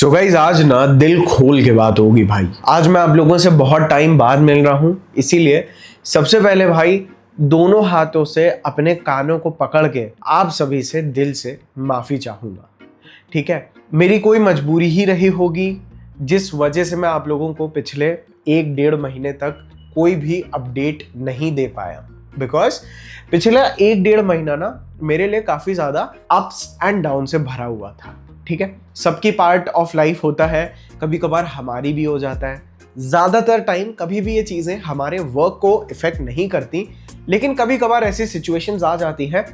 So guys आज ना दिल खोल के बात होगी भाई। आज मैं आप लोगों से बहुत टाइम बाद मिल रहा हूँ, इसीलिए सबसे पहले भाई दोनों हाथों से अपने कानों को पकड़ के आप सभी से दिल से माफ़ी चाहूँगा। ठीक है, मेरी कोई मजबूरी ही रही होगी जिस वजह से मैं आप लोगों को पिछले 1-1.5 महीने तक कोई भी अपडेट नहीं दे पाया। बिकॉज पिछला 1-1.5 महीना ना मेरे लिए काफ़ी ज़्यादा अप्स एंड डाउन से भरा हुआ था। ठीक है, सबकी पार्ट ऑफ लाइफ होता है, कभी कभार हमारी भी हो जाता है। ज़्यादातर टाइम कभी भी ये चीज़ें हमारे वर्क को इफ़ेक्ट नहीं करती, लेकिन कभी कभार ऐसी सिचुएशंस आ जाती है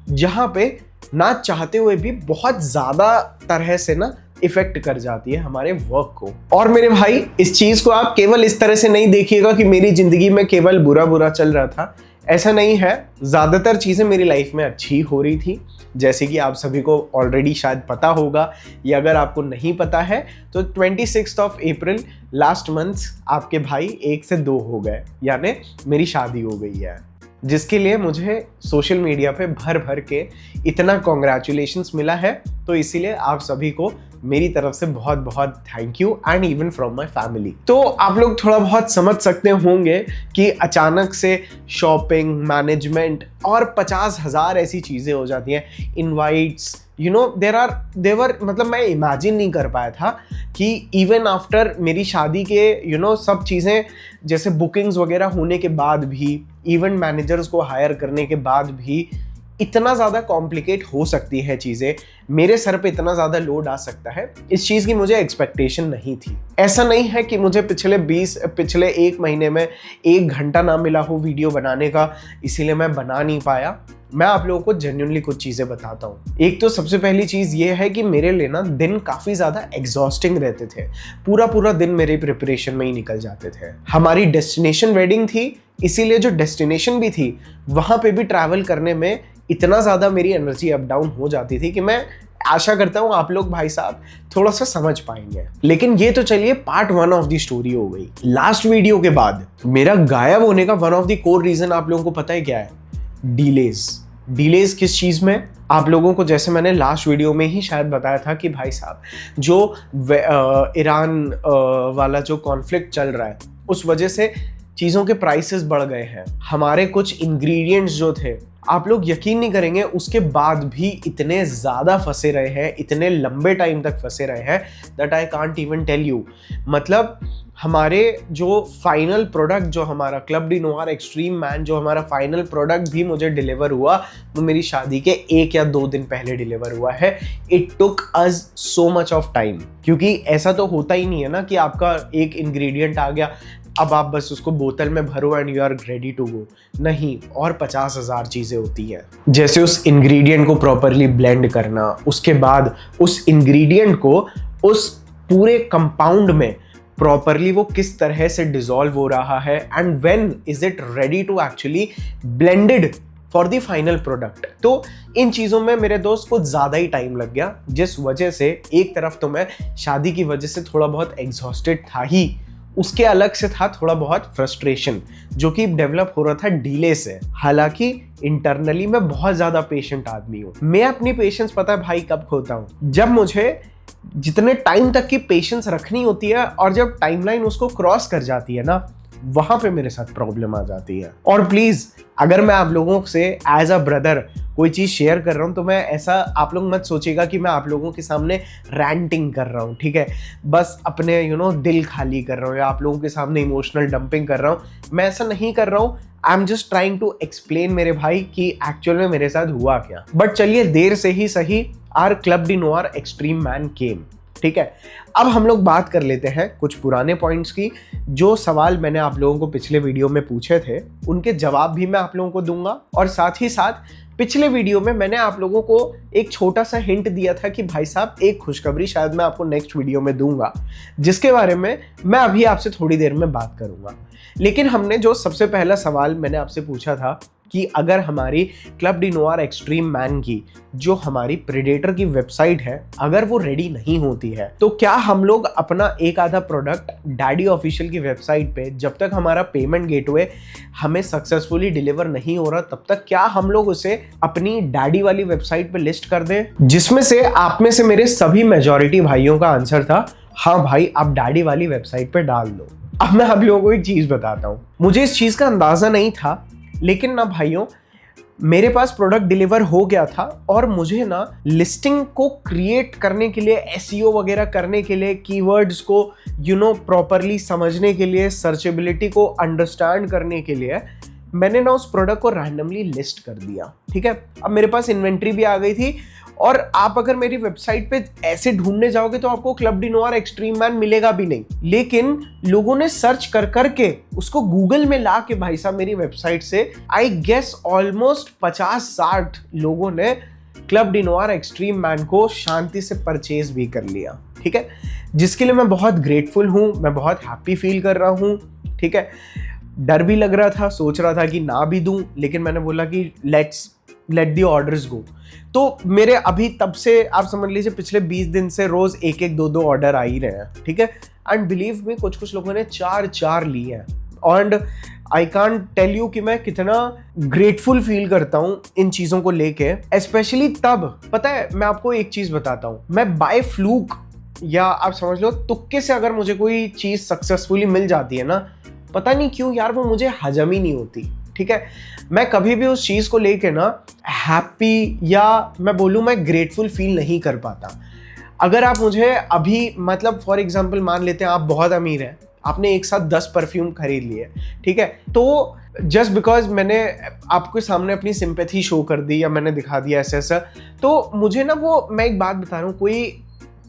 जहाँ पे ना चाहते हुए भी बहुत ज़्यादा तरह से ना इफेक्ट कर जाती है हमारे वर्क को। और मेरे भाई इस चीज़ को आप केवल इस तरह से नहीं देखिएगा कि मेरी ज़िंदगी में केवल बुरा बुरा चल रहा था, ऐसा नहीं है। ज़्यादातर चीज़ें मेरी लाइफ में अच्छी हो रही थी, जैसे कि आप सभी को ऑलरेडी शायद पता होगा, या अगर आपको नहीं पता है तो 26 अप्रैल लास्ट मंथ आपके भाई 1 से 2 हो गए, यानी मेरी शादी हो गई है, जिसके लिए मुझे सोशल मीडिया पे भर भर के इतना कॉन्ग्रेचुलेशंस मिला है। तो इसीलिए आप सभी को मेरी तरफ से बहुत बहुत thank you and even from my family. तो आप लोग थोड़ा बहुत समझ सकते होंगे कि अचानक से शॉपिंग, मैनेजमेंट और 50,000 ऐसी चीज़ें हो जाती हैं, इनवाइट्स, यू नो देवर मतलब मैं इमेजिन नहीं कर पाया था कि इवन आफ्टर मेरी शादी के सब चीज़ें जैसे बुकिंग्स वगैरह होने के बाद भी, इवेंट मैनेजर्स को हायर करने के बाद भी इतना ज़्यादा कॉम्प्लिकेट हो सकती है चीज़ें, मेरे सर पे इतना ज़्यादा लोड आ सकता है, इस चीज़ की मुझे एक्सपेक्टेशन नहीं थी। ऐसा नहीं है कि मुझे पिछले 1 महीने में 1 घंटा ना मिला हो वीडियो बनाने का, इसीलिए मैं बना नहीं पाया। मैं आप लोगों को जेन्युइनली कुछ चीज़ें बताता हूँ। एक तो सबसे पहली चीज़ ये है कि मेरे लिए ना दिन काफ़ी ज़्यादा एग्जॉस्टिंग रहते थे। पूरा दिन मेरे प्रिपरेशन में ही निकल जाते थे। हमारी डेस्टिनेशन वेडिंग थी, इसीलिए जो डेस्टिनेशन भी थी वहाँ पे भी ट्रैवल करने में इतना ज़्यादा मेरी एनर्जी अप डाउन हो जाती थी कि मैं आशा करता हूँ आप लोग भाई साहब थोड़ा सा समझ पाएंगे। लेकिन ये तो चलिए पार्ट 1 ऑफ दी स्टोरी हो गई। लास्ट वीडियो के बाद मेरा गायब होने का one of the core reason आप लोगों को पता है क्या है? डिलेज किस चीज़ में? आप लोगों को जैसे मैंने लास्ट वीडियो में ही शायद बताया था कि भाई साहब जो ईरान वाला जो कॉन्फ्लिक्ट चल रहा है उस वजह से चीज़ों के प्राइसेस बढ़ गए हैं। हमारे कुछ इंग्रेडिएंट्स जो थे, आप लोग यकीन नहीं करेंगे, उसके बाद भी इतने ज़्यादा फंसे रहे हैं, इतने लंबे टाइम तक फंसे रहे हैं that I can't even tell you. मतलब हमारे जो फाइनल प्रोडक्ट, जो हमारा Club de Nuit extreme man, जो हमारा फाइनल प्रोडक्ट भी मुझे डिलीवर हुआ, वो मेरी शादी के 1 या 2 दिन पहले डिलीवर हुआ है। It took us so much of time, क्योंकि ऐसा तो होता ही नहीं है ना कि आपका एक इंग्रेडिएंट आ गया, अब आप बस उसको बोतल में भरो and you are ready to go. नहीं, और 50,000 चीज़ें होती हैं, जैसे उस इंग्रेडिएंट को प्रॉपरली ब्लेंड करना, उसके बाद उस इंग्रेडिएंट को उस पूरे कंपाउंड में प्रॉपरली वो किस तरह से डिसॉल्व हो रहा है, and when is it ready to actually blended for the final product. तो इन चीज़ों में मेरे दोस्त कुछ ज़्यादा ही टाइम लग गया, जिस वजह से एक तरफ तो मैं शादी की वजह से थोड़ा बहुत एग्जॉस्टेड था ही, उसके अलग से था थोड़ा बहुत फ्रस्ट्रेशन जो कि डेवलप हो रहा था डिले से। हालांकि इंटरनली मैं बहुत ज़्यादा पेशेंट आदमी हूँ। मैं अपनी पेशेंस पता है भाई कब खोता हूँ? जब मुझे जितने टाइम तक की पेशेंस रखनी होती है और जब टाइमलाइन उसको क्रॉस कर जाती है ना, वहाँ पे मेरे साथ प्रॉब्लम आ जाती है। और प्लीज़ अगर मैं आप लोगों से एज अ ब्रदर कोई चीज़ शेयर कर रहा हूँ तो मैं ऐसा आप लोग मत सोचिएगा कि मैं आप लोगों के सामने रैंटिंग कर रहा हूँ, ठीक है, बस अपने दिल खाली कर रहा हूँ या आप लोगों के सामने इमोशनल डंपिंग कर रहा हूँ। मैं ऐसा नहीं कर रहा हूँ। I am just trying to explain मेरे भाई कि एक्चुअल में मेरे साथ हुआ क्या। बट चलिए, देर से ही सही, our Club de Nuit extreme man came. ठीक है, अब हम लोग बात कर लेते हैं कुछ पुराने पॉइंट्स की। जो सवाल मैंने आप लोगों को पिछले वीडियो में पूछे थे उनके जवाब भी मैं आप लोगों को दूंगा, और साथ ही साथ पिछले वीडियो में मैंने आप लोगों को एक छोटा सा हिंट दिया था कि भाई साहब एक खुशखबरी शायद मैं आपको नेक्स्ट वीडियो में दूंगा, जिसके बारे में मैं अभी आपसे थोड़ी देर में बात करूंगा। लेकिन हमने जो सबसे पहला सवाल मैंने आपसे पूछा था कि अगर हमारी club de Nuit extreme man की जो हमारी प्रेडेटर की वेबसाइट है अगर वो रेडी नहीं होती है तो क्या हम लोग अपना एक आधा प्रोडक्ट डैडी ऑफिशियल की वेबसाइट पे जब तक हमारा पेमेंट गेटवे हमें सक्सेसफुली डिलीवर नहीं हो रहा तब तक क्या हम लोग उसे अपनी डैडी वाली वेबसाइट पे लिस्ट कर दें? जिसमें से आप में से मेरे सभी मेजॉरिटी भाइयों का आंसर था हाँ भाई, आप डैडी वाली वेबसाइट पे डाल दो। अब मैं आप लोगों को एक चीज बताता हूँ, मुझे इस चीज का अंदाजा नहीं था, लेकिन ना भाइयों मेरे पास प्रोडक्ट डिलीवर हो गया था और मुझे ना लिस्टिंग को क्रिएट करने के लिए, एसईओ वगैरह करने के लिए, कीवर्ड्स को प्रॉपरली समझने के लिए, सर्चेबिलिटी को अंडरस्टैंड करने के लिए मैंने ना उस प्रोडक्ट को रैंडमली लिस्ट कर दिया। ठीक है, अब मेरे पास इन्वेंट्री भी आ गई थी और आप अगर मेरी वेबसाइट पे ऐसे ढूंढने जाओगे तो आपको club de Nuit extreme man मिलेगा भी नहीं, लेकिन लोगों ने सर्च कर करके उसको गूगल में ला के भाई साहब मेरी वेबसाइट से आई गेस ऑलमोस्ट 50-60 लोगों ने club de Nuit extreme man को शांति से परचेज भी कर लिया। ठीक है, जिसके लिए मैं बहुत ग्रेटफुल हूं, मैं बहुत हैप्पी फील कर रहा हूं। ठीक है, डर भी लग रहा था, सोच रहा था कि ना भी दूं, लेकिन मैंने बोला कि लेट दी ऑर्डर्स गो। तो मेरे अभी तब से आप समझ लीजिए पिछले 20 दिन से रोज एक 2 ऑर्डर आ ही रहे हैं। ठीक है, एंड बिलीव मी कुछ लोगों ने 4 लिए हैं and I can't tell you कि मैं कितना ग्रेटफुल फील करता हूं इन चीजों को लेके। स्पेशली तब पता है, मैं आपको एक चीज बताता हूं, मैं बाय फ्लूक या आप समझ लो तुक्के से अगर मुझे कोई चीज सक्सेसफुली मिल जाती है ना, पता नहीं क्यों यार वो मुझे हजम ही नहीं होती। ठीक है, मैं कभी भी उस चीज को लेके ना हैप्पी या मैं बोलूं मैं ग्रेटफुल फील नहीं कर पाता। अगर आप मुझे अभी मतलब फॉर एग्जांपल मान लेते हैं आप बहुत अमीर हैं, आपने एक साथ 10 परफ्यूम खरीद लिए, ठीक है, तो जस्ट बिकॉज मैंने आपके सामने अपनी सिंपैथी शो कर दी या मैंने दिखा दिया ऐसा, तो मुझे ना वो, मैं एक बात बता रहा हूँ, कोई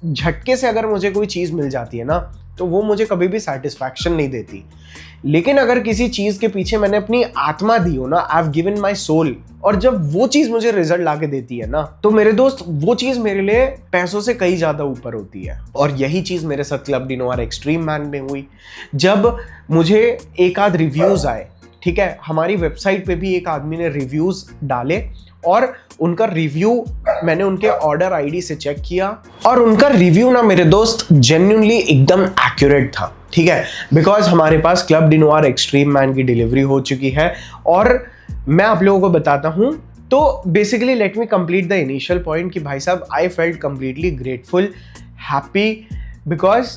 झटके से अगर मुझे कोई चीज़ मिल जाती है ना तो वो मुझे कभी भी सेटिस्फैक्शन नहीं देती। लेकिन अगर किसी चीज़ के पीछे मैंने अपनी आत्मा दी हो ना, I have given my soul, और जब वो चीज़ मुझे रिजल्ट ला के देती है ना, तो मेरे दोस्त वो चीज़ मेरे लिए पैसों से कहीं ज़्यादा ऊपर होती है। और यही चीज़ मेरे साथ club de Nuit extreme man में हुई। जब मुझे एक आध रिव्यूज़ आए, ठीक है, हमारी वेबसाइट पे भी एक आदमी ने रिव्यूज़ डाले और उनका रिव्यू मैंने उनके ऑर्डर आईडी से चेक किया और उनका रिव्यू ना मेरे दोस्त जेन्युइनली एकदम एक्यूरेट था। ठीक है, बिकॉज हमारे पास club de Nuit extreme man की डिलीवरी हो चुकी है और मैं आप लोगों को बताता हूं। तो basically let me complete the initial point कि भाई साहब I felt completely grateful, happy, because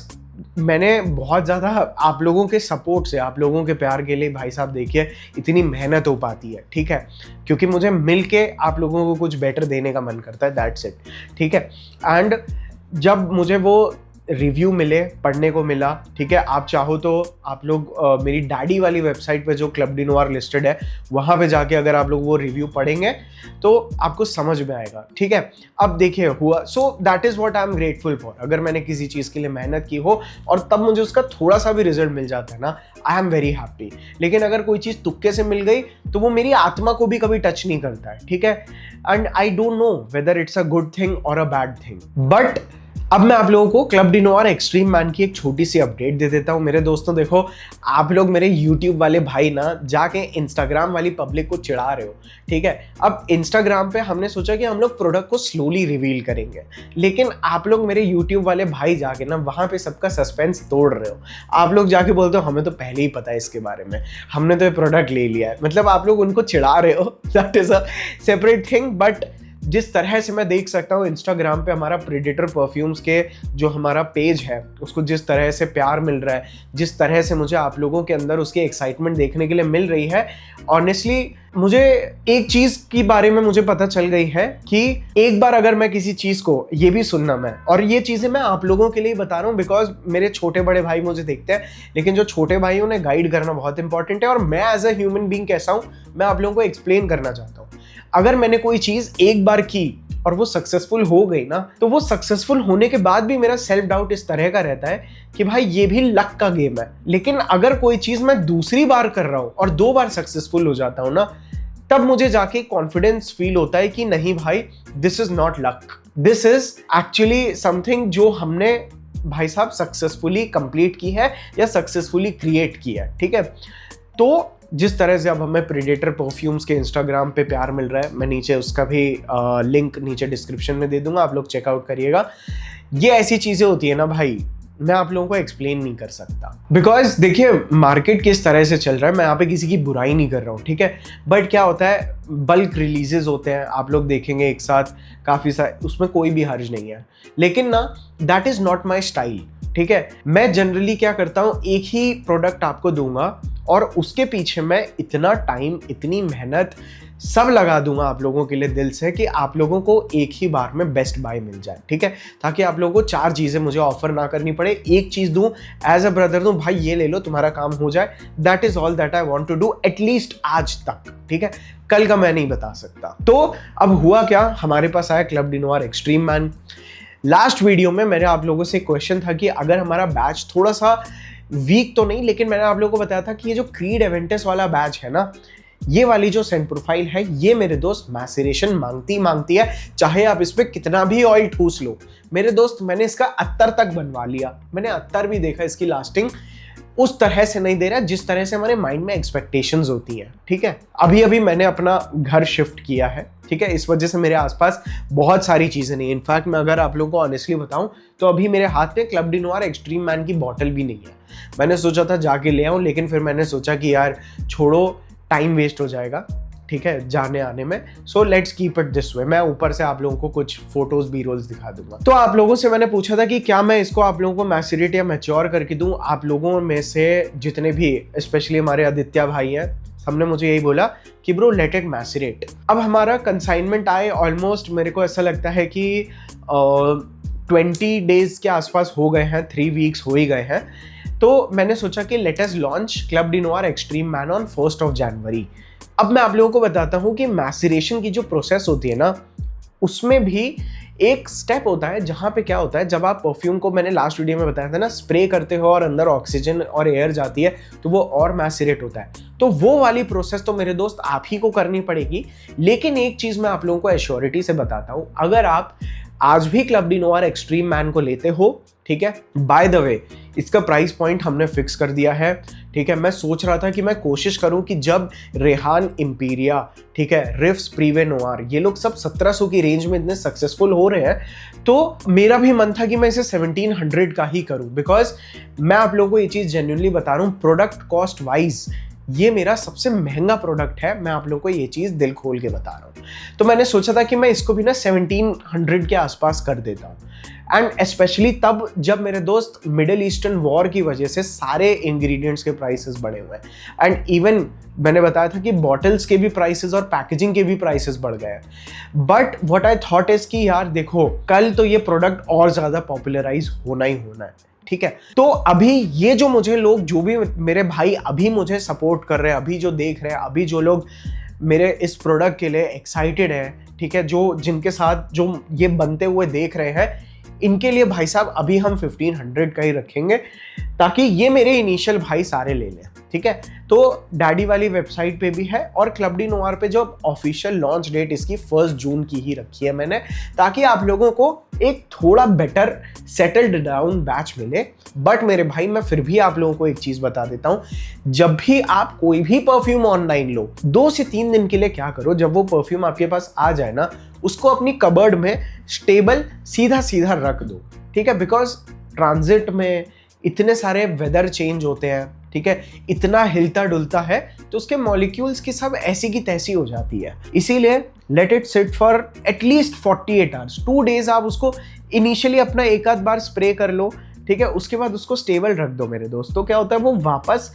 मैंने बहुत ज़्यादा आप लोगों के सपोर्ट से, आप लोगों के प्यार के लिए भाई साहब देखिए इतनी मेहनत हो पाती है। ठीक है, क्योंकि मुझे मिल के आप लोगों को कुछ बेटर देने का मन करता है, दैट्स इट। ठीक है, एंड जब मुझे वो रिव्यू मिले, पढ़ने को मिला, ठीक है, आप चाहो तो आप लोग मेरी डैडी वाली वेबसाइट पे जो क्लब डी नोयर लिस्टेड है वहाँ पे जाके अगर आप लोग वो रिव्यू पढ़ेंगे तो आपको समझ में आएगा। ठीक है, अब देखिए हुआ, so that is what I am grateful for. अगर मैंने किसी चीज़ के लिए मेहनत की हो और तब मुझे उसका थोड़ा सा भी रिजल्ट मिल जाता है ना, आई एम वेरी हैप्पी। लेकिन अगर कोई चीज़ तुक्के से मिल गई तो वो मेरी आत्मा को भी कभी टच नहीं करता है। ठीक है, and I don't know whether it's a good thing और अ बैड थिंग। बट अब मैं आप लोगों को club de Nuit extreme man की एक छोटी सी अपडेट दे देता हूं। मेरे दोस्तों देखो, आप लोग मेरे YouTube वाले भाई ना जाके Instagram वाली पब्लिक को चिढ़ा रहे हो। ठीक है, अब Instagram पे हमने सोचा कि हम लोग प्रोडक्ट को स्लोली रिवील करेंगे, लेकिन आप लोग मेरे YouTube वाले भाई जाके ना वहाँ पे सबका सस्पेंस तोड़ रहे हो। आप लोग जाके बोलते हो हमें तो पहले ही पता है इसके बारे में, हमने तो ये प्रोडक्ट ले लिया है। मतलब आप लोग उनको चिढ़ा रहे हो, that is a separate thing. But जिस तरह से मैं देख सकता हूँ इंस्टाग्राम पे हमारा प्रेडेटर परफ्यूम्स के जो हमारा पेज है उसको जिस तरह से प्यार मिल रहा है, जिस तरह से मुझे आप लोगों के अंदर उसकी एक्साइटमेंट देखने के लिए मिल रही है, ऑनेस्टली मुझे एक चीज के बारे में मुझे पता चल गई है कि एक बार अगर मैं किसी चीज को, ये भी सुनना मैं, और ये चीजें मैं आप लोगों के लिए बता रहा हूँ बिकॉज मेरे छोटे बड़े भाई मुझे देखते हैं, लेकिन जो छोटे भाई हैं उन्हें गाइड करना बहुत इंपॉर्टेंट है और मैं एज अ ह्यूमन बीइंग कैसा हूँ मैं आप लोगों को एक्सप्लेन करना चाहता हूँ। अगर मैंने कोई चीज एक बार की और वो सक्सेसफुल हो गई ना, तो वो सक्सेसफुल होने के बाद भी मेरा सेल्फ डाउट इस तरह का रहता है कि भाई ये भी लक का गेम है। लेकिन अगर कोई चीज मैं दूसरी बार कर रहा हूं और 2 बार सक्सेसफुल हो जाता हूं ना, तब मुझे जाके कॉन्फिडेंस फील होता है कि नहीं भाई, this is not luck, this is actually something जो हमने भाई साहब सक्सेसफुली कंप्लीट की है या सक्सेसफुली क्रिएट की है। ठीक है, तो जिस तरह से अब हमें प्रेडेटर परफ्यूम्स के इंस्टाग्राम पे प्यार मिल रहा है, मैं नीचे उसका भी लिंक नीचे डिस्क्रिप्शन में दे दूंगा, आप लोग चेकआउट करिएगा। ये ऐसी चीज़ें होती है ना भाई, मैं आप लोगों को एक्सप्लेन नहीं कर सकता, बिकॉज देखिए मार्केट किस तरह से चल रहा है, मैं यहाँ पे किसी की बुराई नहीं कर रहा हूँ, ठीक है। बट क्या होता है, बल्क रिलीजेस होते हैं, आप लोग देखेंगे एक साथ काफ़ी सारे, उसमें कोई भी हर्ज नहीं है, लेकिन ना that is not my style, ठीक है। मैं जनरली क्या करता हूँ, एक ही प्रोडक्ट आपको दूंगा और उसके पीछे मैं इतना टाइम, इतनी मेहनत सब लगा दूंगा आप लोगों के लिए दिल से कि आप लोगों को एक ही बार में बेस्ट बाय मिल जाए, ठीक है। ताकि आप लोगों को 4 चीज़ें मुझे ऑफर ना करनी पड़े, एक चीज़ दूं एज अ ब्रदर, दूं भाई ये ले लो तुम्हारा काम हो जाए। That is all that I want to do, at least आज तक, ठीक है। कल का मैं नहीं बता सकता। तो अब हुआ क्या, हमारे पास आया club de Nuit extreme man. Last video में मैंने आप लोगों से क्वेश्चन था कि अगर हमारा बैच थोड़ा सा वीक तो नहीं, लेकिन मैंने आप लोगों को बताया था कि ये जो क्रीड एवेंटस वाला बैच है ना, ये वाली जो सेंट प्रोफाइल है, ये मेरे दोस्त मैसेरेशन मांगती है, चाहे आप इस पे कितना भी ऑयल ठूस लो। मेरे दोस्त मैंने इसका अत्तर तक बनवा लिया, मैंने अत्तर भी देखा, इसकी लास्टिंग उस तरह से नहीं दे रहा जिस तरह से हमारे माइंड में एक्सपेक्टेशंस होती हैं, ठीक है। अभी मैंने अपना घर शिफ्ट किया है, ठीक है, इस वजह से मेरे आसपास बहुत सारी चीज़ें नहीं। इनफैक्ट मैं अगर आप लोगों को ऑनेस्टली बताऊं तो अभी मेरे हाथ में क्लब डिनोर एक्सट्रीम मैन की बॉटल भी नहीं है। मैंने सोचा था जाके ले आऊं, लेकिन फिर मैंने सोचा कि यार छोड़ो, टाइम वेस्ट हो जाएगा, ठीक है, जाने आने में। So let's keep it this way. मैं ऊपर से आप लोगों को कुछ फोटोज बी रोल्स दिखा दूंगा। तो आप लोगों से मैंने पूछा था कि क्या मैं इसको आप लोगों को मैच्योरेट या मैच्योर करके दूं। आप लोगों में से जितने भी, स्पेशली हमारे आदित्य भाई हैं, सबने मुझे यही बोला कि ब्रो लेट इट मैच्योरेट। अब हमारा कंसाइनमेंट आए ऑलमोस्ट, मेरे को ऐसा लगता है कि 20 डेज के आसपास हो गए हैं, 3 वीक्स हो ही गए हैं। तो मैंने सोचा कि let us launch club de Nuit extreme man on 1 January. अब मैं आप लोगों को बताता हूँ कि मैसेरेशन की जो प्रोसेस होती है ना, उसमें भी एक स्टेप होता है जहाँ पे क्या होता है, जब आप परफ्यूम को, मैंने लास्ट वीडियो में बताया था ना, स्प्रे करते हो और अंदर ऑक्सीजन और एयर जाती है तो वो और मैसेरेट होता है। तो वो वाली प्रोसेस तो मेरे दोस्त आप ही को करनी पड़ेगी। लेकिन एक चीज़ मैं आप लोगों को एश्योरिटी से बताता हूँ, अगर आप आज भी क्लब डिनोर एक्सट्रीम मैन को लेते हो, ठीक है, बाय द वे इसका प्राइस पॉइंट हमने फिक्स कर दिया है, ठीक है। मैं सोच रहा था कि मैं कोशिश करूं कि जब रेहान इंपीरिया, ठीक है, रिफ्स, प्रीवे नोआर, ये लोग सब 1700 की रेंज में इतने सक्सेसफुल हो रहे हैं, तो मेरा भी मन था कि मैं इसे 1700 का ही करूं। बिकॉज मैं आप लोगों को ये चीज़ जेन्युइनली बता रहा हूँ, प्रोडक्ट कॉस्ट वाइज ये मेरा सबसे महंगा प्रोडक्ट है, मैं आप लोगों को ये चीज़ दिल खोल के बता रहा हूँ। तो मैंने सोचा था कि मैं इसको भी ना 1700 के आसपास कर देता हूँ। एंड स्पेशली तब जब मेरे दोस्त मिडिल ईस्टर्न वॉर की वजह से सारे इंग्रेडिएंट्स के प्राइसेस बढ़े हुए हैं। एंड इवन मैंने बताया था कि बॉटल्स के भी प्राइसेस और पैकेजिंग के भी प्राइसेस बढ़ गए हैं। But what I thought is कि यार देखो, कल तो ये प्रोडक्ट और ज़्यादा पॉपुलराइज होना ही होना है, ठीक है। तो अभी ये जो मुझे लोग, जो भी मेरे भाई अभी मुझे सपोर्ट कर रहे हैं, अभी जो देख रहे हैं, अभी जो लोग मेरे इस प्रोडक्ट के लिए एक्साइटेड है, ठीक है, जो जिनके साथ जो ये बनते हुए देख रहे हैं, इनके लिए भाई साहब अभी हम 1500 का ही रखेंगे, ताकि ये मेरे इनिशियल भाई सारे ले लें, ठीक है। तो डैडी वाली वेबसाइट पे भी है और क्लब डिनोर पे जो ऑफिशियल लॉन्च डेट इसकी 1 जून की ही रखी है मैंने, ताकि आप लोगों को एक थोड़ा बेटर सेटल्ड डाउन बैच मिले। बट मेरे भाई, मैं फिर भी आप लोगों को एक चीज़ बता देता हूँ, जब भी आप कोई भी परफ्यूम ऑनलाइन लो, 2 से 3 दिन के लिए क्या करो, जब वो परफ्यूम आपके पास आ जाए ना, उसको अपनी कबर्ड में स्टेबल सीधा सीधा रख दो, ठीक है। बिकॉज ट्रांजिट में इतने सारे वेदर चेंज होते हैं, ठीक है, इतना हिलता डुलता है, तो उसके मॉलिक्यूल्स की सब ऐसी की तैसी हो जाती है। इसीलिए let it sit for at least 48 hours, 2 days आप उसको इनिशियली अपना एक आध बार स्प्रे कर लो, ठीक है, उसके बाद उसको स्टेबल रख दो मेरे दोस्त। तो क्या होता है, वो वापस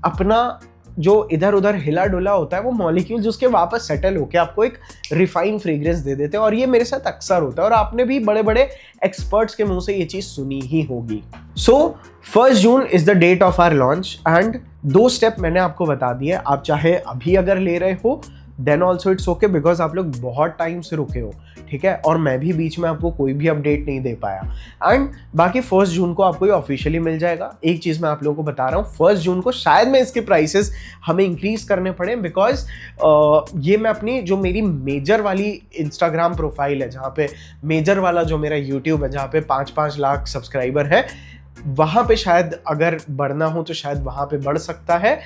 अपना जो इधर उधर हिला डुला होता है, वो मॉलिक्यूल्स उसके वापस सेटल होकर आपको एक रिफाइन फ्रेग्रेंस दे देते हैं। और ये मेरे साथ अक्सर होता है और आपने भी बड़े बड़े एक्सपर्ट्स के मुंह से ये चीज़ सुनी ही होगी। So 1 June is the date of our launch and 2 step मैंने आपको बता दिए। आप चाहे अभी अगर ले रहे हो then also it's okay, because आप लोग बहुत टाइम से रुके हो, ठीक है, और मैं भी बीच में आपको कोई भी अपडेट नहीं दे पाया। एंड बाकी 1 जून को आपको ये ऑफिशियली मिल जाएगा। एक चीज़ मैं आप लोगों को बता रहा हूँ, 1 जून को शायद मैं इसके प्राइसेस हमें इंक्रीज करने पड़े, बिकॉज ये मैं अपनी जो मेरी मेजर वाली इंस्टाग्राम प्रोफाइल है, जहाँ पे मेजर वाला जो मेरा यूट्यूब है, जहाँ पे 5-5 लाख सब्सक्राइबर है, वहां पे शायद अगर बढ़ना हो तो शायद वहां पे बढ़ सकता है,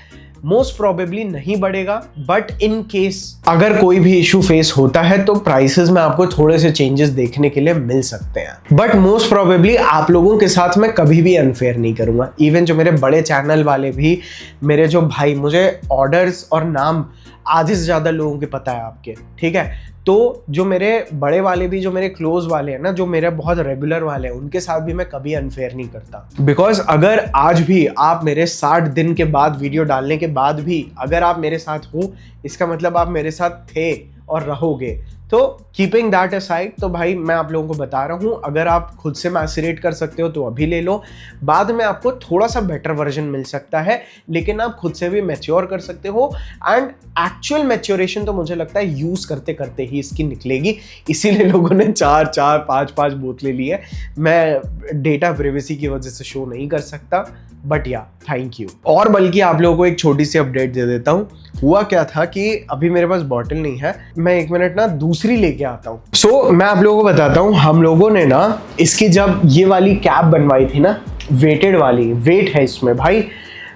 मोस्ट प्रोबेबली नहीं बढ़ेगा, बट इन केस अगर कोई भी इशू फेस होता है तो प्राइसेस में आपको थोड़े से चेंजेस देखने के लिए मिल सकते हैं। बट मोस्ट प्रोबेबली आप लोगों के साथ मैं कभी भी अनफेयर नहीं करूंगा। इवन जो मेरे बड़े चैनल वाले भी, मेरे जो भाई, मुझे ऑर्डर्स और नाम आधे से ज्यादा लोगों के पता है आपके, ठीक है। तो जो मेरे बड़े वाले भी, जो मेरे क्लोज वाले हैं ना, जो मेरे बहुत रेगुलर वाले हैं, उनके साथ भी मैं कभी अनफेयर नहीं करता। बिकॉज अगर आज भी आप मेरे 60 दिन के बाद वीडियो डालने के बाद भी अगर आप मेरे साथ हो, इसका मतलब आप मेरे साथ थे और रहोगे। तो कीपिंग दैट असाइड, तो भाई मैं आप लोगों को बता रहा हूँ, अगर आप खुद से मैसरेट कर सकते हो तो अभी ले लो, बाद में आपको थोड़ा सा बेटर वर्जन मिल सकता है, लेकिन आप खुद से भी मैच्योर कर सकते हो। एंड एक्चुअल मैच्योरेशन तो मुझे लगता है यूज करते करते ही इसकी निकलेगी, इसीलिए लोगों ने 4-4, 5-5 बोतलें ली है। मैं डेटा प्राइवेसी की वजह से शो नहीं कर सकता, बट या थैंक यू। और बल्कि आप लोगों को एक छोटी सी अपडेट दे देता हूँ। हुआ क्या था कि अभी मेरे पास बॉटल नहीं है, मैं 1 मिनट ना दूसरी लेके आता हूँ। सो मैं आप लोगों को बताता हूँ, हम लोगों ने ना इसकी जब ये वाली कैप बनवाई थी ना, वेटेड वाली, वेट है इसमें भाई,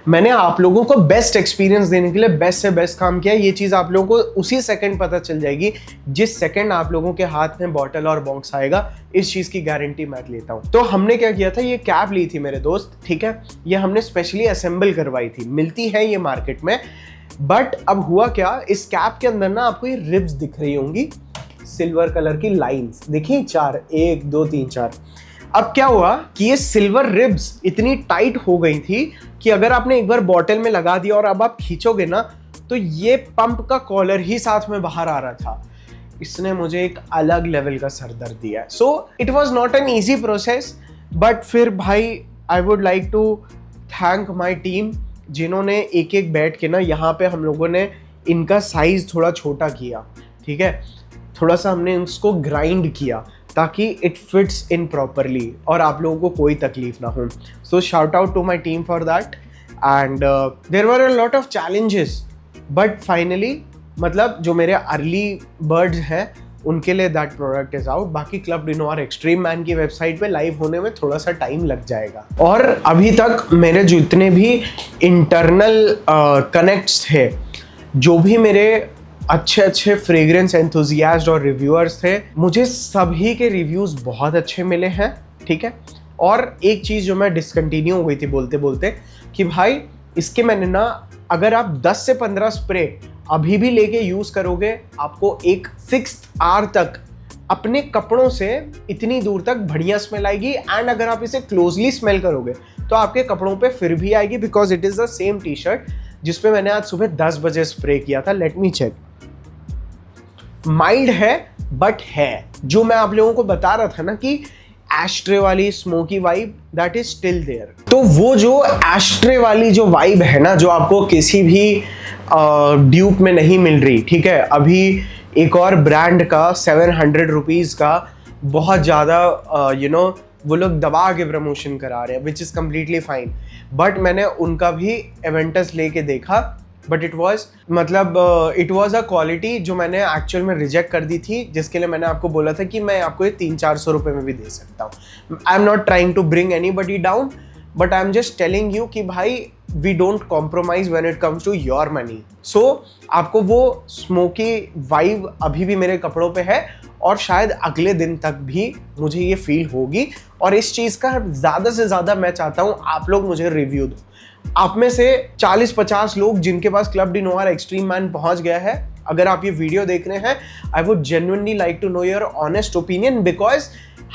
मैंने आप लोगों को बेस्ट एक्सपीरियंस देने के लिए बेस्ट से बेस्ट काम किया। ये चीज़ आप लोगों को उसी सेकंड पता चल जाएगी जिस सेकंड आप लोगों के हाथ में बॉटल और बॉक्स आएगा, इस चीज़ की गारंटी मैं लेता हूँ। तो हमने क्या किया था, ये कैप ली थी मेरे दोस्त, ठीक है, ये हमने स्पेशली असेंबल करवाई थी, मिलती है ये मार्केट में। बट अब हुआ क्या, इस कैप के अंदर ना आपको ये रिब्स दिख रही होंगी, सिल्वर कलर की लाइंस देखिए, 4, 1 2 3 4। अब क्या हुआ कि ये सिल्वर रिब्स इतनी टाइट हो गई थी कि अगर आपने एक बार बॉटल में लगा दिया और अब आप खींचोगे ना, तो ये पंप का कॉलर ही साथ में बाहर आ रहा था। इसने मुझे एक अलग लेवल का सरदर्द दिया। So it was not an easy process, but फिर भाई I would like to thank my team, जिन्होंने एक एक बैठ के ना यहाँ पे हम लोगों ने इनका साइज थोड़ा छोटा किया, ठीक है, थोड़ा सा हमने इसको ग्राइंड किया ताकि इट फिट्स इन प्रॉपरली और आप लोगों को कोई तकलीफ ना हो। So shout out to my team for that. And there were a lot of challenges, but finally मतलब जो मेरे अर्ली बर्ड्स हैं उनके लिए दैट प्रोडक्ट इज आउट। बाकी क्लब डिनोर एक्सट्रीम मैन की वेबसाइट पे लाइव होने में थोड़ा सा टाइम लग जाएगा। और अभी तक मेरे जितने भी इंटरनल कनेक्ट्स थे, जो भी मेरे अच्छे अच्छे फ्रेग्रेंस एंथुजियास्ट और रिव्यूअर्स थे, मुझे सभी के रिव्यूज़ बहुत अच्छे मिले हैं, ठीक है। और एक चीज़ जो मैं डिसकंटिन्यू हो गई थी बोलते बोलते, कि भाई इसके मैंने ना, अगर आप 10 से 15 स्प्रे अभी भी लेके यूज़ करोगे, आपको एक 6 आवर तक अपने कपड़ों से इतनी दूर तक बढ़िया स्मेल आएगी। एंड अगर आप इसे क्लोजली स्मेल करोगे तो आपके कपड़ों पे फिर भी आएगी, because it is the same T shirt जिसपे मैंने आज सुबह 10 बजे स्प्रे किया था। Let me check. माइल्ड है बट है, जो मैं आप लोगों को बता रहा था ना कि एस्ट्रे वाली smoky vibe, that is still there. तो वो जो एस्ट्रे वाली जो वाइब है ना, जो आपको किसी भी ड्यूप में नहीं मिल रही, ठीक है। अभी एक और ब्रांड का 700 रुपीज़ का बहुत ज़्यादा वो लोग दबा के प्रमोशन करा रहे हैं, which is completely fine. But मैंने उनका भी एवेंटस लेके देखा, but it was it was a quality जो मैंने एक्चुअल में रिजेक्ट कर दी थी, जिसके लिए मैंने आपको बोला था कि मैं आपको ये 300-400 रुपये में भी दे सकता हूँ। I am not trying to bring anybody down, but I am just telling you कि भाई we don't compromise when it comes to your money. So आपको वो स्मोकी वाइब अभी भी मेरे कपड़ों पे है, और शायद अगले दिन तक भी मुझे ये फील होगी। और इस चीज़ का ज़्यादा से ज़्यादा मैं चाहता हूँ आप लोग मुझे रिव्यू दो। आप में से 40-50 लोग जिनके पास क्लब डिनोर एक्सट्रीम मैन पहुंच गया है, अगर आप ये वीडियो देख रहे हैं, I would genuinely like to know your honest opinion, because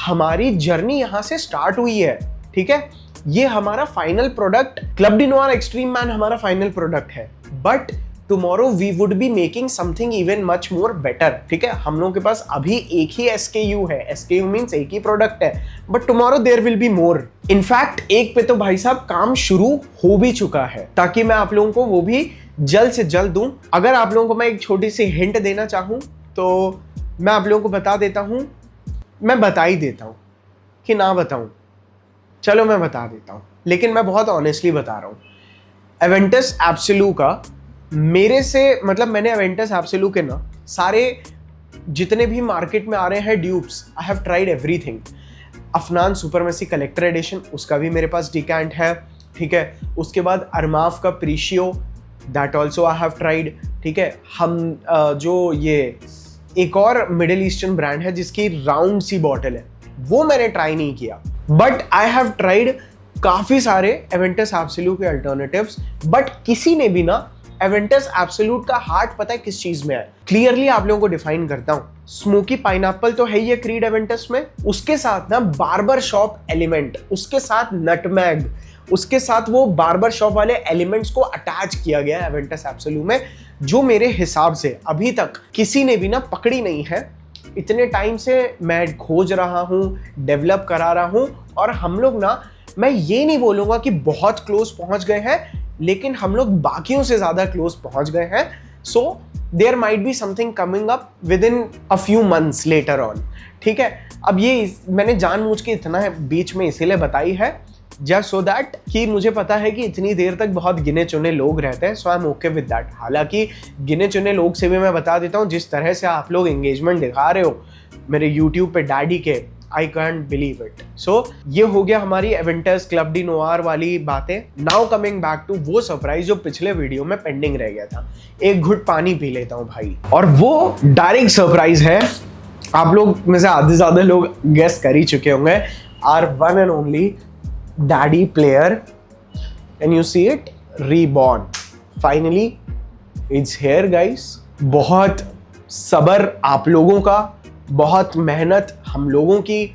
हमारी जर्नी यहाँ से स्टार्ट हुई है, ठीक है। ये हमारा final product, club de Nuit extreme man हमारा फाइनल प्रोडक्ट है, but tomorrow we would be making something even much more better, ठीक है। हम लोगों के पास अभी एक ही SKU है, SKU मीन्स एक ही प्रोडक्ट है, but tomorrow there will be more. In fact एक पे तो भाई साहब काम शुरू हो भी चुका है, ताकि मैं आप लोगों को वो भी जल्द से जल्द दूं। अगर आप लोगों को मैं एक छोटी सी हिंट देना चाहूँ तो मैं आप लोगों को बता देता हूँ, मैं बता ही देता हूँ कि ना बताऊँ, चलो मैं बता देता हूँ, लेकिन मैं बहुत ऑनेस्टली बता रहा हूँ। एवेंटस एब्सोल्यू का मेरे से मैंने एवेंटस एब्सोल्यू के ना सारे जितने भी मार्केट में आ रहे हैं dupes, I have tried everything. Afnan supremacy collector edition, उसका भी मेरे पास डिकैंट है, ठीक है। उसके बाद अरमाफ का Precieux, that also I have tried, ठीक है। हम जो ये एक और मिडिल ईस्टर्न ब्रांड है जिसकी राउंड सी बॉटल है, वो मैंने ट्राई नहीं किया, बट आई हैव ट्राइड काफी सारे एवेंटस एब्सोल्यूट के अल्टरनेटिव्स, बट किसी ने भी ना एवेंटस एब्सोल्यूट का हार्ट पता है किस चीज में है। क्लियरली आप लोगों को डिफाइन करता हूं, स्मोकी पाइनएप्पल तो है ही है क्रीड एवेंटस में, उसके साथ ना बार्बर शॉप एलिमेंट, उसके साथ नटमैग, उसके साथ वो बार्बर शॉप वाले एलिमेंट्स को अटैच किया गया है एवेंटस एब्सोल्यूट में, जो मेरे हिसाब से अभी तक किसी ने भी ना पकड़ी नहीं है। इतने टाइम से मैं खोज रहा हूं, डेवलप करा रहा हूं, और हम लोग ना, मैं ये नहीं बोलूंगा कि बहुत क्लोज पहुंच गए हैं, लेकिन हम लोग बाकियों से ज्यादा क्लोज पहुंच गए हैं। So there might be something coming up within a few months later on, ठीक है। अब ये मैंने जानबूझ के इतना है बीच में इसीलिए बताई है, जस्ट सो दैट कि मुझे पता है कि इतनी देर तक बहुत गिने चुने लोग रहते हैं, so I am okay with that. हालांकि गिने चुने लोग से भी मैं बता देता हूँ, जिस तरह से आप लोग एंगेजमेंट दिखा रहे हो मेरे यूट्यूब पे डैडी के, आई कैंट बिलीव इट। सो ये हो गया हमारी एवेंटस क्लब डी नोआर वाली बातें। नाउ कमिंग बैक टू वो सरप्राइज जो पिछले वीडियो में पेंडिंग रह गया था। एक घुट पानी पी लेता हूँ भाई, और वो डायरेक्ट सरप्राइज है, आप लोग में से आधे ज्यादा लोग गेस कर ही चुके होंगे, our one and only Daddy Player, and you see it, reborn. Finally it's here guys. बहुत सब्र आप लोगों का, बहुत मेहनत हम लोगों की,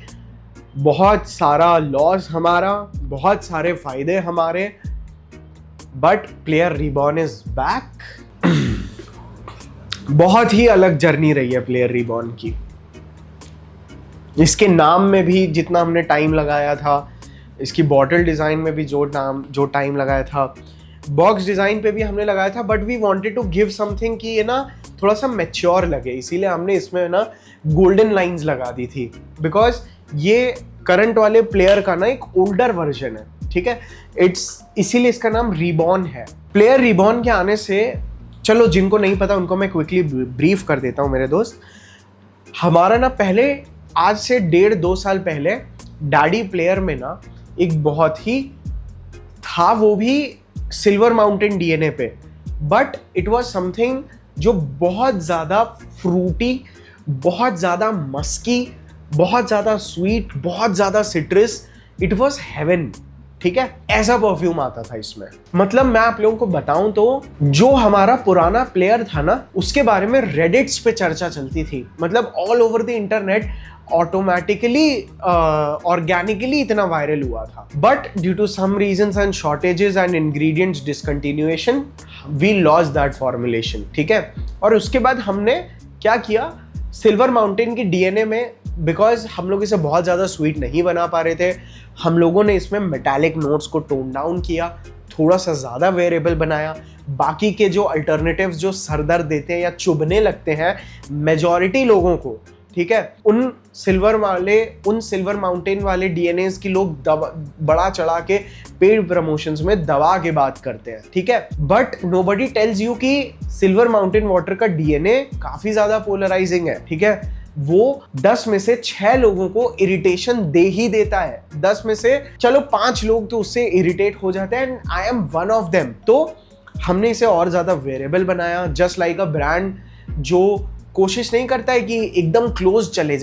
बहुत सारा लॉस हमारा, बहुत सारे फायदे हमारे, but player reborn is back. बहुत ही अलग जर्नी रही है प्लेयर रीबॉर्न की। इसके नाम में भी जितना हमने टाइम लगाया था, इसकी बॉटल डिज़ाइन में भी जो टाइम लगाया था, बॉक्स डिज़ाइन पे भी हमने लगाया था, but we wanted to give something कि ये ना थोड़ा सा मैच्योर लगे, इसीलिए हमने इसमें ना गोल्डन लाइंस लगा दी थी, बिकॉज ये करंट वाले प्लेयर का ना एक ओल्डर वर्जन है, ठीक है। इसीलिए इसका नाम रीबॉर्न है। प्लेयर रीबॉर्न के आने से, चलो जिनको नहीं पता उनको मैं क्विकली ब्रीफ कर देता हूँ मेरे दोस्त। हमारा ना पहले, आज से 1.5-2 साल पहले डैडी प्लेयर में ना एक बहुत ही था, वो भी सिल्वर माउंटेन डीएनए पे, बट इट वाज समथिंग जो बहुत ज़्यादा फ्रूटी, बहुत ज़्यादा मस्की, बहुत ज़्यादा स्वीट, बहुत ज़्यादा सिट्रस, इट वाज हेवन, ठीक है। ऐसा परफ्यूम आता था इसमें। मतलब मैं आप लोगों को बताऊं तो जो हमारा पुराना प्लेयर था ना, उसके बारे में रेडिट्स पे चर्चा चलती थी, मतलब all over the internet, automatically organically इतना वायरल हुआ था, but due to some reasons and shortages and ingredients discontinuation we lost that formulation, ठीक है। और उसके बाद हमने क्या किया, सिल्वर माउंटेन की डीएनए में, बिकॉज हम लोग इसे बहुत ज़्यादा स्वीट नहीं बना पा रहे थे, हम लोगों ने इसमें मेटालिक नोट्स को टोन डाउन किया, थोड़ा सा ज़्यादा वेरिएबल बनाया। बाकी के जो अल्टरनेटिव्स जो सरदर्द देते हैं या चुभने लगते हैं मेजॉरिटी लोगों को, ठीक है, उन सिल्वर माउंटेन वाले डीएनएस की लोग बड़ा चढ़ा के पेड प्रमोशंस में दवा के बात करते हैं, ठीक है। बट नोबडी टेल्स यू कि सिल्वर माउंटेन वाटर का डीएनए काफी ज्यादा पोलराइजिंग है, ठीक है। वो 10 में से 6 लोगों को इरिटेशन दे ही देता है, 10 में से चलो 5 लोग तो उससे इरिटेट हो जाते हैं, and I am one of them. तो हमने इसे और ज्यादा वेरिएबल बनाया, जस्ट लाइक अ ब्रांड जो कोशिश नहीं करता है कि एकदम क्लोज चले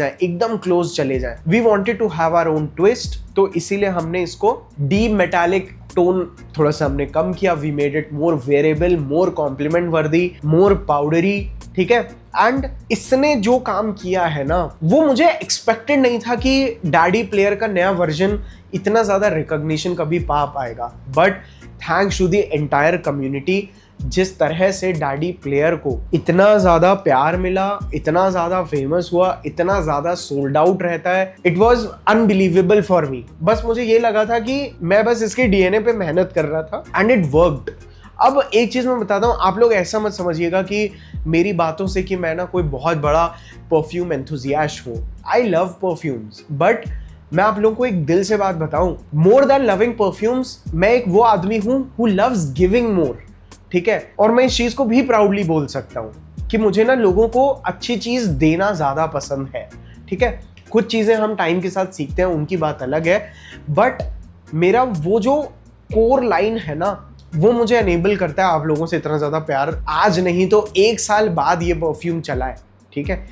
जाए, we wanted to have our own twist. तो इसीलिए हमने इसको डी मेटालिक टोन थोड़ा सा हमने कम किया, we made it more variable, more compliment worthy, more powdery, ठीक है। एंड इसने जो काम किया है ना, वो मुझे एक्सपेक्टेड नहीं था कि डैडी प्लेयर का नया वर्जन इतना ज्यादा रिकॉग्निशन कभी पा पाएगा, but thanks to the entire community, जिस तरह से डैडी प्लेयर को इतना ज्यादा प्यार मिला, इतना ज्यादा फेमस हुआ, इतना ज्यादा सोल्ड आउट रहता है, it was unbelievable for me. बस मुझे ये लगा था कि मैं बस इसके डीएनए पे मेहनत कर रहा था, एंड इट वर्कड। अब एक चीज मैं बताता हूँ, आप लोग ऐसा मत समझिएगा कि मेरी बातों से कि मैं ना कोई बहुत बड़ा परफ्यूम एंथुजियास्ट हूँ। आई लव परफ्यूम्स, बट मैं आप लोगों को एक दिल से बात बताऊं, मोर देन लविंग परफ्यूम्स, मैं एक वो आदमी हूं हु लव्स गिविंग मोर, ठीक है। और मैं इस चीज को भी प्राउडली बोल सकता हूं कि मुझे ना लोगों को अच्छी चीज देना ज्यादा पसंद है, ठीक है। कुछ चीज़ें हम टाइम के साथ सीखते हैं, उनकी बात अलग है, बट मेरा वो जो कोर लाइन है ना, वो मुझे एनेबल करता है आप लोगों से इतना ज़्यादा प्यार। आज नहीं तो 1 साल बाद ये परफ्यूम चला है, ठीक है।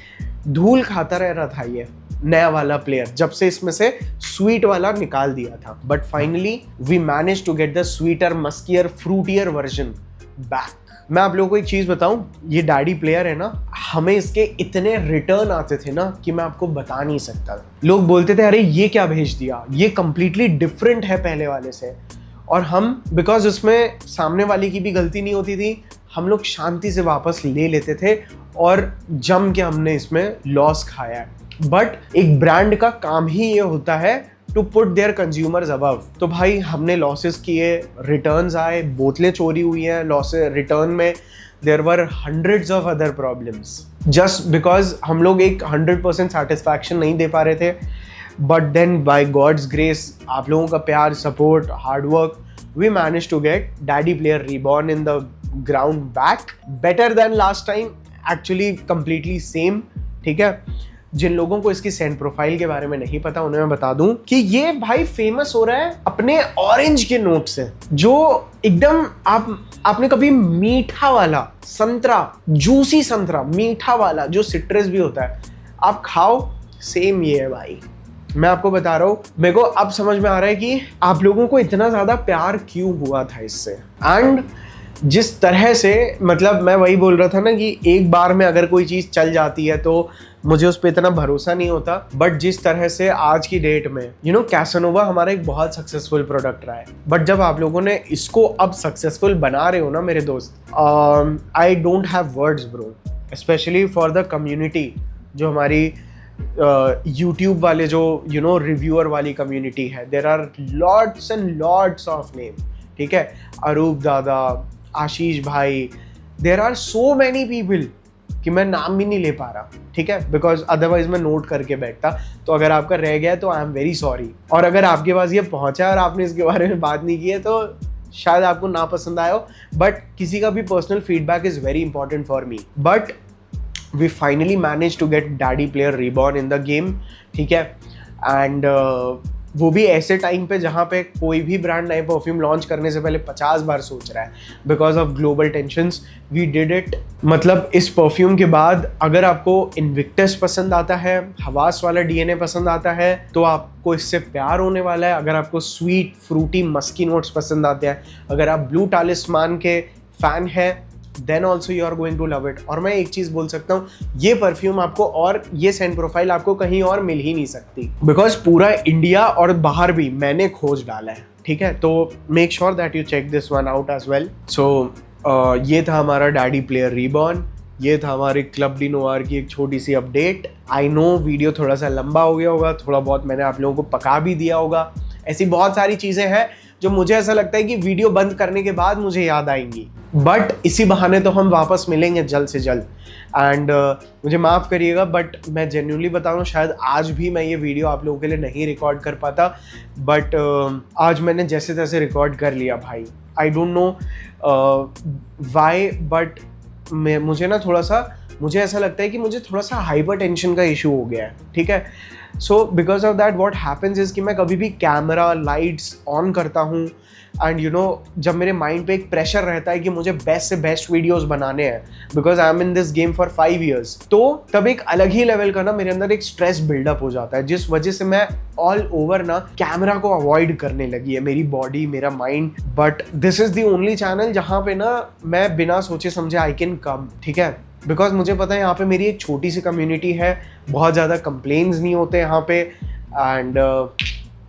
धूल खाता रह रहा था ये नया वाला प्लेयर जब से इसमें से स्वीट वाला निकाल दिया था, but finally we manage to get the sweeter, muskier, fruitier version back. मैं आप लोगों को एक चीज़ बताऊं, ये डैडी प्लेयर है ना, हमें इसके इतने रिटर्न आते थे ना कि मैं आपको बता नहीं सकता। लोग बोलते थे अरे ये क्या भेज दिया, ये कंप्लीटली डिफरेंट है पहले वाले से, और हम बिकॉज उसमें सामने वाले की भी गलती नहीं होती थी, हम लोग शांति से वापस ले लेते थे और जम के हमने इसमें लॉस खाया है। बट एक ब्रांड का काम ही ये होता है to put their consumers above. तो भाई हमने लॉसेस किए, रिटर्न्स आए, बोतलें चोरी हुई हैं, लॉसेस रिटर्न में there were hundreds of other problems just because हम लोग एक 100% सेटिस्फैक्शन नहीं दे पा रहे थे। But then by God's grace, आप लोगों का प्यार, support, hard work, we manage to get Daddy Player reborn in the ground back, better than last time, actually completely same, ठीक है। जिन लोगों को इसकी सेंट प्रोफाइल के बारे में नहीं पता उन्हें मैं बता दूं कि ये भाई फेमस हो रहा है अपने ऑरेंज के नोट से, जो एकदम आपने कभी मीठा वाला संतरा, जूसी संतरा, मीठा वाला जो सिट्रस भी होता है, आप खाओ, सेम ये है भाई। मैं आपको बता रहा हूँ, मेरे को अब समझ में आ रहा है कि आप लोगों को इतना ज़्यादा प्यार क्यों हुआ था इससे। एंड जिस तरह से, मतलब मैं वही बोल रहा था ना कि एक बार में अगर कोई चीज़ चल जाती है तो मुझे उस पर इतना भरोसा नहीं होता, बट जिस तरह से आज की डेट में कैसानोवा हमारा एक बहुत सक्सेसफुल प्रोडक्ट रहा है। बट जब आप लोगों ने इसको अब सक्सेसफुल बना रहे हो ना मेरे दोस्त, I don't have words bro, specially for the community, जो हमारी YouTube वाले जो रिव्यूअर वाली कम्युनिटी है। There are lots and lots of name, ठीक है, अरूप दादा, आशीष भाई, there are so many people कि मैं नाम भी नहीं ले पा रहा, ठीक है, बिकॉज अदरवाइज मैं नोट करके बैठता। तो अगर आपका रह गया तो आई एम वेरी सॉरी, और अगर आपके पास ये पहुंचा और आपने इसके बारे में बात नहीं की है तो शायद आपको ना पसंद आया हो, बट किसी का भी personal feedback is very important for me. But we finally managed to get daddy Player reborn in the game, ठीक है। एंड वो भी ऐसे टाइम पे जहाँ पे कोई भी ब्रांड नए परफ्यूम लॉन्च करने से पहले 50 बार सोच रहा है, because of global tensions we did it. मतलब इस परफ्यूम के बाद अगर आपको इन्विक्टस पसंद आता है, हवास वाला डीएनए पसंद आता है, तो आपको इससे प्यार होने वाला है। अगर आपको स्वीट, फ्रूटी, मस्की नोट्स पसंद आते हैं, अगर आप ब्लू टालिस्मान के फैन है, then also you are going to love it। और मैं एक चीज बोल सकता हूँ, ये परफ्यूम आपको और ये सेंट प्रोफाइल आपको कहीं और मिल ही नहीं सकती, बिकॉज पूरा इंडिया और बाहर भी मैंने खोज डाला है, ठीक है। तो make sure that you check this one out as well. So ये था हमारा डैडी प्लेयर रीबॉर्न, ये था हमारे क्लब डी नोवार की एक छोटी सी अपडेट। आई नो वीडियो थोड़ा सा लंबा हो गया होगा, थोड़ा बहुत मैंने आप लोगों को पका भी दिया होगा। ऐसी बहुत सारी चीज़ें हैं जो मुझे ऐसा लगता है कि वीडियो बंद करने के बाद मुझे याद आएंगी, बट इसी बहाने तो हम वापस मिलेंगे जल्द से जल्द। एंड मुझे माफ़ करिएगा, बट मैं जेन्युइनली बता रहा हूँ, शायद आज भी मैं ये वीडियो आप लोगों के लिए नहीं रिकॉर्ड कर पाता, बट आज मैंने जैसे तैसे रिकॉर्ड कर लिया भाई। I don't know why, but मुझे ना थोड़ा सा, मुझे ऐसा लगता है कि मुझे थोड़ा सा हाइपर टेंशन का इशू हो गया है, ठीक है। So because of that what happens is कि मैं कभी भी कैमरा लाइट्स ऑन करता हूँ एंड जब मेरे माइंड पे एक प्रेशर रहता है कि मुझे बेस्ट से बेस्ट वीडियोस बनाने हैं, because I am in this game for 5 years, तो तब एक अलग ही लेवल का ना मेरे अंदर एक स्ट्रेस बिल्डअप हो जाता है, जिस वजह से मैं ऑल ओवर ना कैमरा को अवॉइड करने लगी है मेरी बॉडी, मेरा mind. But this is the only channel जहाँ पे ना मैं बिना सोचे समझे आई कैन कम, ठीक है, बिकॉज मुझे पता है यहाँ पे मेरी एक छोटी सी कम्युनिटी है, बहुत ज़्यादा कंप्लेन्स नहीं होते यहाँ पे। And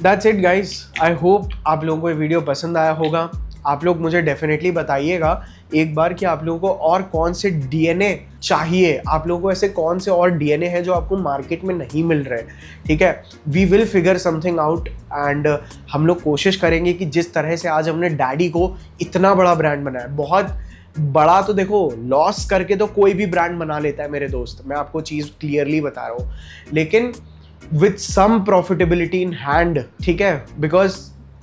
that's it guys, I hope आप लोगों को ये वीडियो पसंद आया होगा। आप लोग मुझे डेफिनेटली बताइएगा एक बार कि आप लोगों को और कौन से डीएनए चाहिए, आप लोगों को ऐसे कौन से और डीएनए हैं जो आपको मार्केट में नहीं मिल रहे, ठीक है। We will figure something out and हम लोग कोशिश करेंगे कि जिस तरह से आज हमने डैडी को इतना बड़ा ब्रांड बनाया, बहुत बड़ा, तो देखो लॉस करके तो कोई भी ब्रांड बना लेता है मेरे दोस्त, मैं आपको चीज़ क्लियरली बता रहा हूँ, लेकिन with some profitability in hand, ठीक है, बिकॉज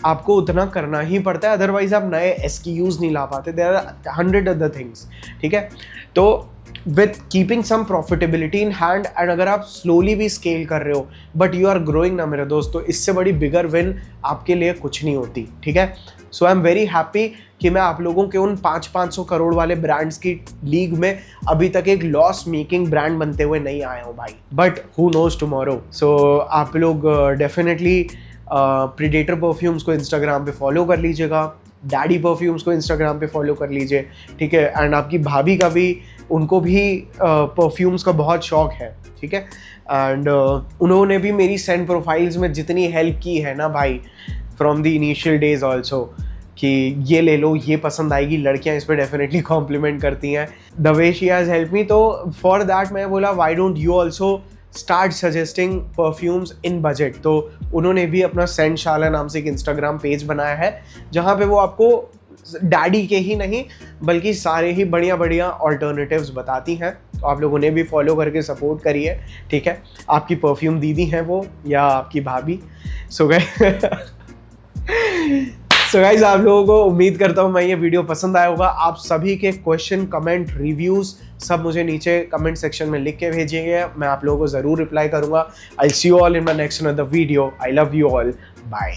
आपको उतना करना ही पड़ता है, अदरवाइज आप नए SKUs नहीं ला पाते। देयर आर 100 अदर थिंग्स, ठीक है। तो with keeping some profitability in hand, and अगर आप स्लोली भी स्केल कर रहे हो बट यू आर ग्रोइंग ना मेरे दोस्त, तो इससे बड़ी बिगर विन आपके लिए कुछ नहीं होती, ठीक है। सो आई एम वेरी हैप्पी कि मैं आप लोगों के उन 500 करोड़ वाले ब्रांड्स की लीग में अभी तक एक लॉस मेकिंग ब्रांड बनते हुए नहीं आया हूँ भाई, बट हु नोज टुमारो। सो आप लोग डेफिनेटली प्रीडेटर परफ्यूम्स को इंस्टाग्राम पे फॉलो कर लीजिएगा, डैडी परफ्यूम्स को इंस्टाग्राम पे फॉलो कर लीजिए, ठीक है। एंड आपकी भाभी का भी, उनको भी परफ्यूम्स का बहुत शौक है, ठीक है। एंड उन्होंने भी मेरी सेंड प्रोफाइल्स में जितनी हेल्प की है ना भाई, from the initial days also, कि ये ले लो, ये पसंद आएगी, लड़कियां इस पर डेफिनेटली कॉम्प्लीमेंट करती हैं, the way she has help me. तो फॉर दैट मैं बोला why don't you also start suggesting perfumes in budget. तो उन्होंने भी अपना सेंड शाला नाम से एक इंस्टाग्राम पेज बनाया है, जहाँ पे वो आपको डैडी के ही नहीं बल्कि सारे ही बढ़िया बढ़िया ऑल्टरनेटिव्स बताती हैं। तो आप लोगों ने भी फॉलो करके सपोर्ट करिए, ठीक है। आपकी परफ्यूम दीदी हैं वो, या आपकी भाभी। सो गाइस आप लोगों को उम्मीद करता हूँ मैं ये वीडियो पसंद आया होगा। आप सभी के क्वेश्चन, कमेंट, रिव्यूज़ सब मुझे नीचे कमेंट सेक्शन में लिख के भेजिए, मैं आप लोगों को ज़रूर रिप्लाई करूँगा। I see you all in my next another video. I love you all, bye.